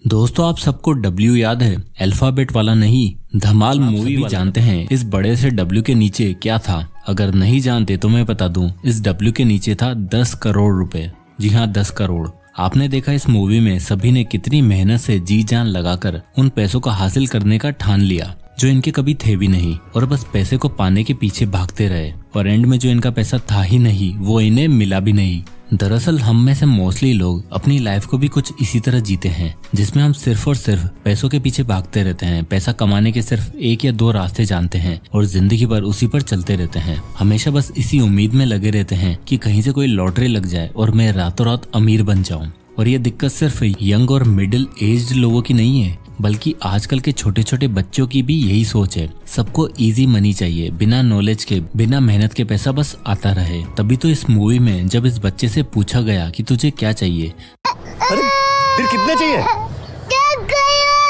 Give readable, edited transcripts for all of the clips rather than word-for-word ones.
दोस्तों आप सबको डब्ल्यू याद है? अल्फाबेट वाला नहीं, धमाल मूवी भी जानते हैं इस बड़े से डब्ल्यू के नीचे क्या था? अगर नहीं जानते तो मैं बता दूं, इस डब्ल्यू के नीचे था 10 करोड़ रुपए। जी हाँ, 10 करोड़। आपने देखा इस मूवी में सभी ने कितनी मेहनत से जी जान लगाकर उन पैसों को हासिल करने का ठान लिया जो इनके कभी थे भी नहीं, और बस पैसे को पाने के पीछे भागते रहे, और एंड में जो इनका पैसा था ही नहीं वो इन्हें मिला भी नहीं। दरअसल हम में से मोस्टली लोग अपनी लाइफ को भी कुछ इसी तरह जीते हैं, जिसमें हम सिर्फ और सिर्फ पैसों के पीछे भागते रहते हैं। पैसा कमाने के सिर्फ 1 या 2 रास्ते जानते हैं और जिंदगी भर उसी पर चलते रहते हैं। हमेशा बस इसी उम्मीद में लगे रहते हैं कि कहीं से कोई लॉटरी लग जाए और मैं रातों रात अमीर बन जाऊं। और ये दिक्कत सिर्फ यंग और मिडिल एज्ड लोगों की नहीं है, बल्कि आजकल के छोटे छोटे बच्चों की भी यही सोच है। सबको इजी मनी चाहिए, बिना नॉलेज के, बिना मेहनत के पैसा बस आता रहे। तभी तो इस मूवी में जब इस बच्चे से पूछा गया कि तुझे क्या चाहिए, अरे फिर कितने चाहिए?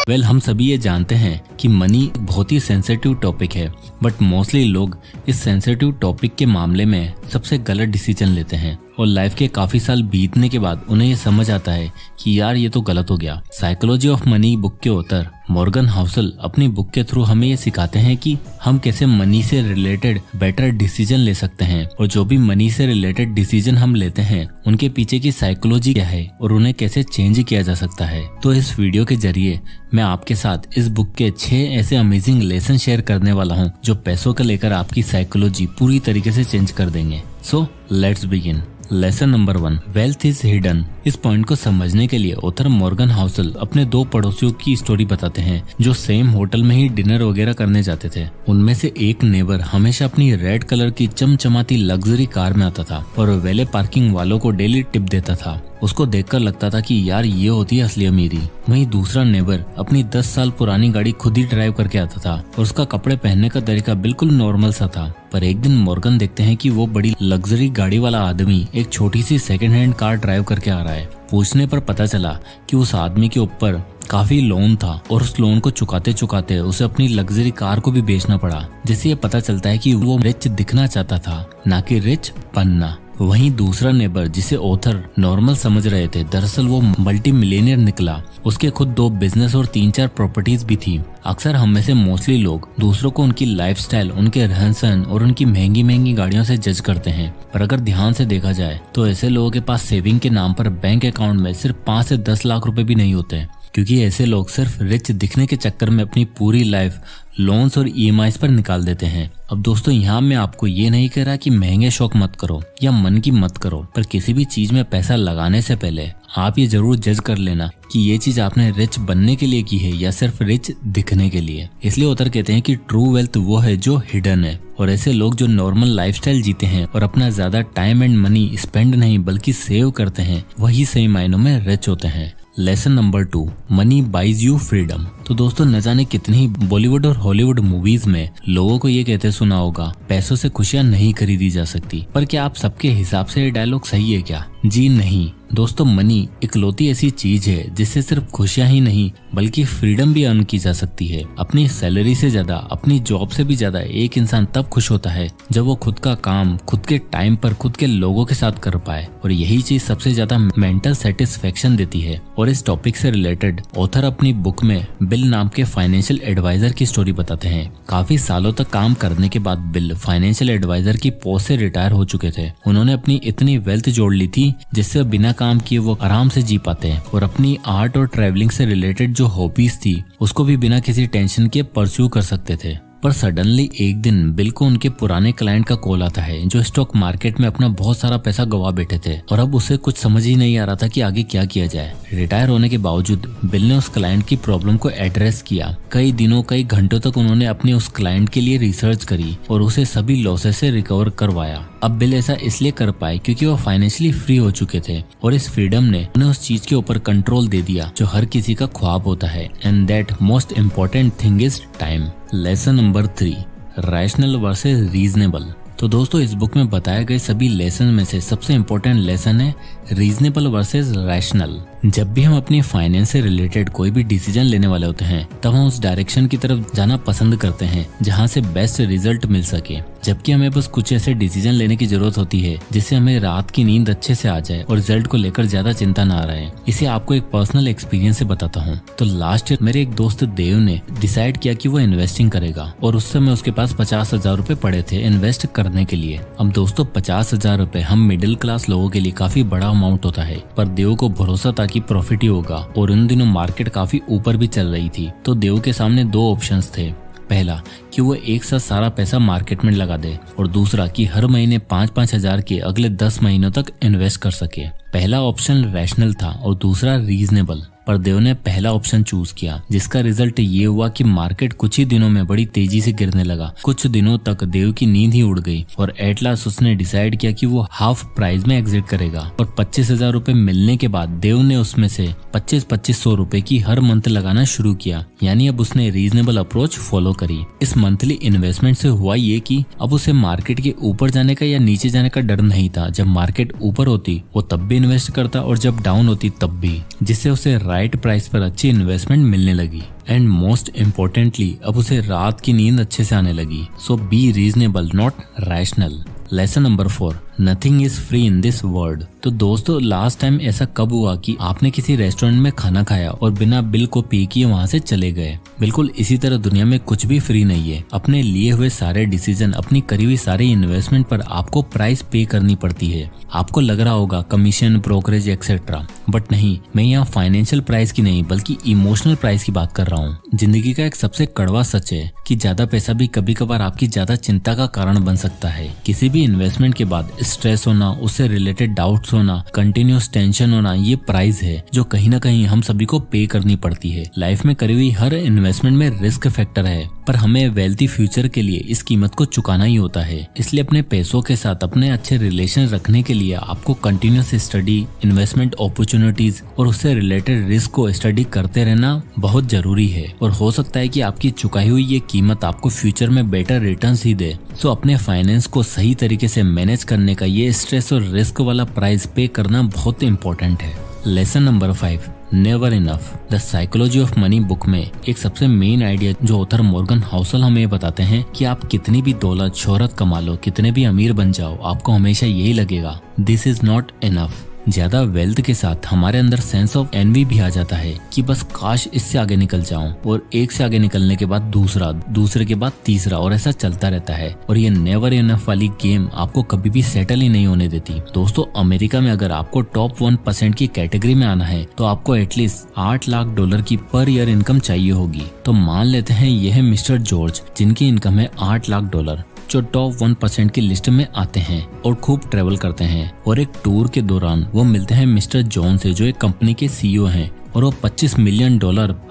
वेल हम सभी ये जानते हैं कि मनी बहुत ही सेंसिटिव टॉपिक है, बट मोस्टली लोग इस सेंसिटिव टॉपिक के मामले में सबसे गलत डिसीजन लेते हैं, और लाइफ के काफी साल बीतने के बाद उन्हें ये समझ आता है कि यार ये तो गलत हो गया। साइकोलॉजी ऑफ मनी बुक के ऑथर मॉर्गन हाउसल अपनी बुक के थ्रू हमें ये सिखाते हैं कि हम कैसे मनी से रिलेटेड बेटर डिसीजन ले सकते हैं, और जो भी मनी से रिलेटेड डिसीजन हम लेते हैं उनके पीछे की साइकोलॉजी क्या है और उन्हें कैसे चेंज किया जा सकता है। तो इस वीडियो के जरिए मैं आपके साथ इस बुक के 6 ऐसे अमेजिंग लेसन शेयर करने वाला हूँ जो पैसों को लेकर आपकी साइकोलॉजी पूरी तरीके से चेंज कर देंगे। So let's begin. Lesson number 1, wealth is hidden. इस पॉइंट को समझने के लिए ऑथर मॉर्गन हाउसल अपने 2 पड़ोसियों की स्टोरी बताते हैं जो सेम होटल में ही डिनर वगैरह करने जाते थे। उनमें से एक नेबर हमेशा अपनी रेड कलर की चमचमाती लग्जरी कार में आता था और वेले पार्किंग वालों को डेली टिप देता था। उसको देखकर लगता था कि यार ये होती है असली अमीरी। वहीं दूसरा नेबर अपनी 10 साल पुरानी गाड़ी खुद ही ड्राइव करके आता था और उसका कपड़े पहनने का तरीका बिल्कुल नॉर्मल सा था। पर एक दिन मॉर्गन देखते हैं कि वो बड़ी लग्जरी गाड़ी वाला आदमी एक छोटी सी सेकंड हैंड कार ड्राइव करके आ रहा है। पूछने पर पता चला कि उस आदमी के ऊपर काफी लोन था और उस लोन को चुकाते चुकाते उसे अपनी लग्जरी कार को भी बेचना पड़ा, जिससे ये पता चलता है कि वो रिच दिखना चाहता था, ना कि रिच बनना। वहीं दूसरा नेबर जिसे ऑथर नॉर्मल समझ रहे थे, दरअसल वो मल्टी मिलियनियर निकला। उसके खुद 2 बिजनेस और 3-4 प्रॉपर्टीज भी थी। अक्सर हम में से मोस्टली लोग दूसरों को उनकी लाइफस्टाइल, उनके रहन सहन और उनकी महंगी महंगी गाड़ियों से जज करते हैं, पर अगर ध्यान से देखा जाए तो ऐसे लोगों के पास सेविंग के नाम पर बैंक अकाउंट में सिर्फ 5 से 10 लाख रुपए भी नहीं होते, क्योंकि ऐसे लोग सिर्फ रिच दिखने के चक्कर में अपनी पूरी लाइफ लोन्स और ईएमआईज पर निकाल देते हैं। अब दोस्तों यहाँ मैं आपको ये नहीं कह रहा कि महंगे शौक मत करो या मन की मत करो, पर किसी भी चीज में पैसा लगाने से पहले आप ये जरूर जज कर लेना कि ये चीज आपने रिच बनने के लिए की है या सिर्फ रिच दिखने के लिए। इसलिए ऑथर कहते हैं कि ट्रू वेल्थ वो है जो हिडन है, और ऐसे लोग जो नॉर्मल लाइफस्टाइल जीते हैं और अपना ज्यादा टाइम एंड मनी स्पेंड नहीं बल्कि सेव करते हैं, वही सही मायनों में रिच होते हैं। Lesson number 2, money buys you freedom. तो दोस्तों न जाने कितनी ही बॉलीवुड और हॉलीवुड मूवीज में लोगों को ये कहते सुना होगा, पैसों से खुशियां नहीं खरीदी जा सकती। पर क्या आप सबके हिसाब से ये डायलॉग सही है क्या? जी नहीं दोस्तों, मनी इकलौती ऐसी चीज है जिससे सिर्फ खुशियां ही नहीं बल्कि फ्रीडम भी अर्न की जा सकती है। अपनी सैलरी से ज्यादा, अपनी जॉब से भी ज्यादा एक इंसान तब खुश होता है जब वो खुद का काम खुद के टाइम पर खुद के लोगों के साथ कर पाए, और यही चीज सबसे ज्यादा मेंटल सेटिस्फेक्शन देती है। और इस टॉपिक से रिलेटेड ऑथर अपनी बुक में बिल नाम के फाइनेंशियल एडवाइजर की स्टोरी बताते हैं। काफी सालों तक काम करने के बाद बिल फाइनेंशियल एडवाइजर की पोस्ट से रिटायर हो चुके थे। उन्होंने अपनी इतनी वेल्थ जोड़ ली थी जिससे बिना काम किए वो आराम से जी पाते हैं, और अपनी आर्ट और ट्रैवलिंग से रिलेटेड जो हॉबीज थी उसको भी बिना किसी टेंशन के परस्यू कर सकते थे। पर सडनली एक दिन बिल को उनके पुराने क्लाइंट का कॉल आता है जो स्टॉक मार्केट में अपना बहुत सारा पैसा गवा बैठे थे, और अब उसे कुछ समझ ही नहीं आ रहा था कि आगे क्या किया जाए। रिटायर होने के बावजूद बिल ने उस क्लाइंट की प्रॉब्लम को एड्रेस किया। कई दिनों कई घंटों तक उन्होंने अपने उस क्लाइंट के लिए रिसर्च करी और उसे सभी लॉसेस से रिकवर करवाया। अब बिल ऐसा इसलिए कर पाए क्योंकि वो फाइनेंशियली फ्री हो चुके थे, और इस फ्रीडम ने उन्हें उस चीज के ऊपर कंट्रोल दे दिया जो हर किसी का ख्वाब होता है, and that most important thing is time. Lesson number 3, rational versus reasonable. तो दोस्तों इस बुक में बताए गए सभी लेसन में से सबसे इम्पोर्टेंट लेसन है रीजनेबल वर्सेस रैशनल। जब भी हम अपनी फाइनेंस से रिलेटेड कोई भी डिसीजन लेने वाले होते हैं तब हम उस डायरेक्शन की तरफ जाना पसंद करते हैं जहां से बेस्ट रिजल्ट मिल सके, जबकि हमें बस कुछ ऐसे डिसीजन लेने की जरूरत होती है जिससे हमें रात की नींद अच्छे से आ जाए और रिजल्ट को लेकर ज्यादा चिंता ना रहे। इसे आपको एक पर्सनल एक्सपीरियंस से बताता हूँ। तो लास्ट ईयर मेरे एक दोस्त देव ने डिसाइड किया कि वो इन्वेस्टिंग करेगा और उस समय उसके पास 50,000 रुपए पड़े थे इन्वेस्ट करने के लिए। अब दोस्तों 50,000 रुपए हम मिडिल क्लास लोगों के लिए काफी बड़ा अमाउंट होता है, पर देव को भरोसा था कि प्रॉफिट ही होगा और उन दिनों मार्केट काफी ऊपर भी चल रही थी। तो देव के सामने दो ऑप्शंस थे, पहला कि वो एक साथ सारा पैसा मार्केट में लगा दे और दूसरा कि हर महीने 5-5 हजार के अगले 10 महीनों तक इन्वेस्ट कर सके। पहला ऑप्शन रैशनल था और दूसरा रीजनेबल, पर देव ने पहला ऑप्शन चूज किया, जिसका रिजल्ट ये हुआ कि मार्केट कुछ ही दिनों में बड़ी तेजी से गिरने लगा। कुछ दिनों तक देव की नींद ही उड़ गई और एट लास्ट उसने डिसाइड किया कि वो हाफ प्राइस में एग्जिट करेगा और 25,000 रुपए मिलने के बाद देव ने उसमें से 2500 रुपए की हर मंथ लगाना शुरू किया। यानी अब उसने रीजनेबल अप्रोच फॉलो करी। इस मंथली इन्वेस्टमेंट से हुआ ये कि अब उसे मार्केट के ऊपर जाने का या नीचे जाने का डर नहीं था। जब मार्केट ऊपर होती वो तब भी इन्वेस्ट करता और जब डाउन होती तब भी, जिससे उसे राइट प्राइस पर अच्छी इन्वेस्टमेंट मिलने लगी। एंड मोस्ट इम्पोर्टेंटली अब उसे रात की नींद अच्छे से आने लगी। So be reasonable not rational. Lesson number 4, nothing is free in this world. तो दोस्तों लास्ट टाइम ऐसा कब हुआ कि आपने किसी रेस्टोरेंट में खाना खाया और बिना बिल को पे किए वहाँ से चले गए? बिल्कुल इसी तरह दुनिया में कुछ भी फ्री नहीं है। अपने लिए हुए सारे डिसीजन, अपनी करी हुई सारी इन्वेस्टमेंट पर आपको प्राइस पे करनी पड़ती है। आपको लग रहा होगा कमीशन, ब्रोकरेज एक्सेट्रा, बट नहीं, मैं यहाँ फाइनेंशियल प्राइस की नहीं बल्कि इमोशनल प्राइस की बात कर रहा हूँ। जिंदगी का एक सबसे कड़वा सच है कि ज्यादा पैसा भी कभी कभार आपकी ज्यादा चिंता का कारण बन सकता है। किसी भी इन्वेस्टमेंट के बाद स्ट्रेस होना, उससे रिलेटेड डाउट्स होना, कंटिन्यूस टेंशन होना, ये प्राइस है जो कहीं ना कहीं हम सभी को पे करनी पड़ती है। लाइफ में करी हुई हर इन्वेस्टमेंट में रिस्क फैक्टर है, पर हमें वेल्थी फ्यूचर के लिए इस कीमत को चुकाना ही होता है। इसलिए अपने पैसों के साथ अपने अच्छे रिलेशन रखने के लिए आपको कंटिन्यूस स्टडी, इन्वेस्टमेंट अपॉर्चुनिटीज और उससे रिलेटेड रिस्क को स्टडी करते रहना बहुत जरूरी है। और हो सकता है कि आपकी चुकाई हुई ये कीमत आपको फ्यूचर में बेटर रिटर्न्स ही दे। सो अपने फाइनेंस को सही तरीके से मैनेज करने का ये स्ट्रेस और रिस्क वाला प्राइस पे करना बहुत इंपॉर्टेंट है। Lesson number 5, never enough. The psychology of money book में एक सबसे मेन आइडिया जो ऑथर मॉर्गन हाउसल हमें बताते हैं कि आप कितनी भी दौलत शोहरत कमा लो, कितने भी अमीर बन जाओ, आपको हमेशा यही लगेगा, दिस इज नॉट इनफ। ज्यादा वेल्थ के साथ हमारे अंदर सेंस ऑफ एनवी भी आ जाता है कि बस काश इससे आगे निकल जाऊं, और एक से आगे निकलने के बाद दूसरा, दूसरे के बाद तीसरा, और ऐसा चलता रहता है। और ये नेवर इनफ वाली गेम आपको कभी भी सेटल ही नहीं होने देती। दोस्तों अमेरिका में अगर आपको टॉप 1% की कैटेगरी में आना है तो आपको एटलीस्ट $8 लाख की पर ईयर इनकम चाहिए होगी। तो मान लेते हैं यह है मिस्टर जॉर्ज, जिनकी इनकम है $8 लाख, जो टॉप 1% की लिस्ट में आते हैं और खूब ट्रेवल करते हैं। और एक टूर के दौरान वो मिलते हैं मिस्टर जॉन से, जो एक कंपनी के CEO हैं, और वो $25 मिलियन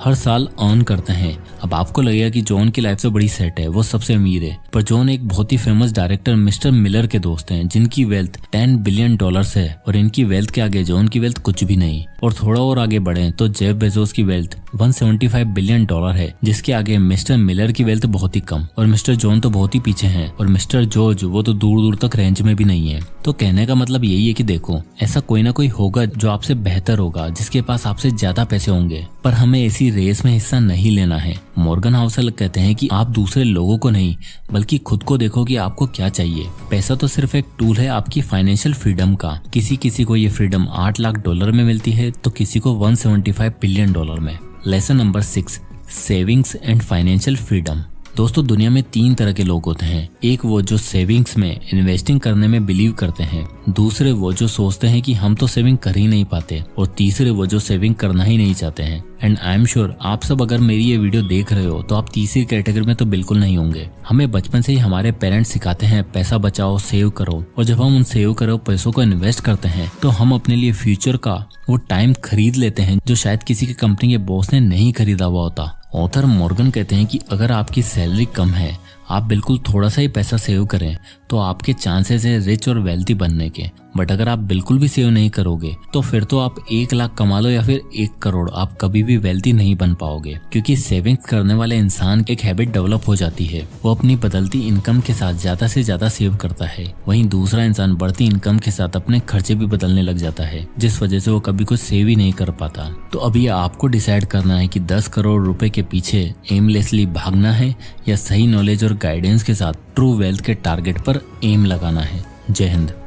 हर साल अर्न करते हैं। अब आपको लगेगा कि जॉन की लाइफ तो बड़ी सेट है, वो सबसे अमीर है, पर जॉन एक बहुत ही फेमस डायरेक्टर मिस्टर मिलर के दोस्त हैं, जिनकी वेल्थ $10 बिलियन है, और इनकी वेल्थ के आगे जॉन की वेल्थ कुछ भी नहीं। और थोड़ा और आगे बढ़े तो जेफ बेजोस की वेल्थ $175 बिलियन है, जिसके आगे मिस्टर मिलर की वेल्थ बहुत ही कम, और मिस्टर जॉन तो बहुत ही पीछे हैं, और मिस्टर जॉर्ज वो तो दूर दूर तक रेंज में भी नहीं है। तो कहने का मतलब यही है कि देखो, ऐसा कोई ना कोई होगा जो आपसे बेहतर होगा, जिसके पास आपसे ज्यादा पैसे होंगे, पर हमें ऐसी रेस में हिस्सा नहीं लेना है। मॉर्गन हाउसल कहते हैं कि आप दूसरे लोगों को नहीं बल्कि खुद को देखो कि आपको क्या चाहिए। पैसा तो सिर्फ एक टूल है आपकी फाइनेंशियल फ्रीडम का। किसी को ये फ्रीडम $8 लाख में मिलती है तो किसी को $175 बिलियन में। Lesson number 6, savings and financial freedom. दोस्तों दुनिया में 3 तरह के लोग होते हैं। एक वो जो सेविंग्स में, इन्वेस्टिंग करने में बिलीव करते हैं, दूसरे वो जो सोचते हैं कि हम तो सेविंग कर ही नहीं पाते, और तीसरे वो जो सेविंग करना ही नहीं चाहते हैं। एंड आई एम श्योर आप सब अगर मेरी ये वीडियो देख रहे हो तो आप तीसरी कैटेगरी में तो बिल्कुल नहीं होंगे। हमें बचपन से ही हमारे पेरेंट्स सिखाते हैं पैसा बचाओ, सेव करो, और जब हम उन सेव करो पैसों को इन्वेस्ट करते हैं तो हम अपने लिए फ्यूचर का वो टाइम खरीद लेते हैं जो शायद किसी की कंपनी के बॉस ने नहीं खरीदा हुआ होता। ऑथर मॉर्गन कहते हैं कि अगर आपकी सैलरी कम है, आप बिल्कुल थोड़ा सा ही पैसा सेव करें तो आपके चांसेस है रिच और वेल्थी बनने के। बट अगर आप बिल्कुल भी सेव नहीं करोगे तो फिर तो आप 1 लाख कमा लो या फिर 1 करोड़, आप कभी भी वेल्थी नहीं बन पाओगे। क्योंकि सेविंग्स करने वाले इंसान एक हैबिट डेवलप हो जाती है, वो अपनी बदलती इनकम के साथ ज्यादा से ज्यादा सेव करता है। वहीं दूसरा इंसान बढ़ती इनकम के साथ अपने खर्चे भी बदलने लग जाता है, जिस वजह से वो कभी कुछ सेव ही नहीं कर पाता। तो अभी आपको डिसाइड करना है कि 10 करोड़ रुपए के पीछे एमलेसली भागना है या सही नॉलेज और गाइडेंस के साथ ट्रू वेल्थ के टारगेट पर एम लगाना है। जय हिंद।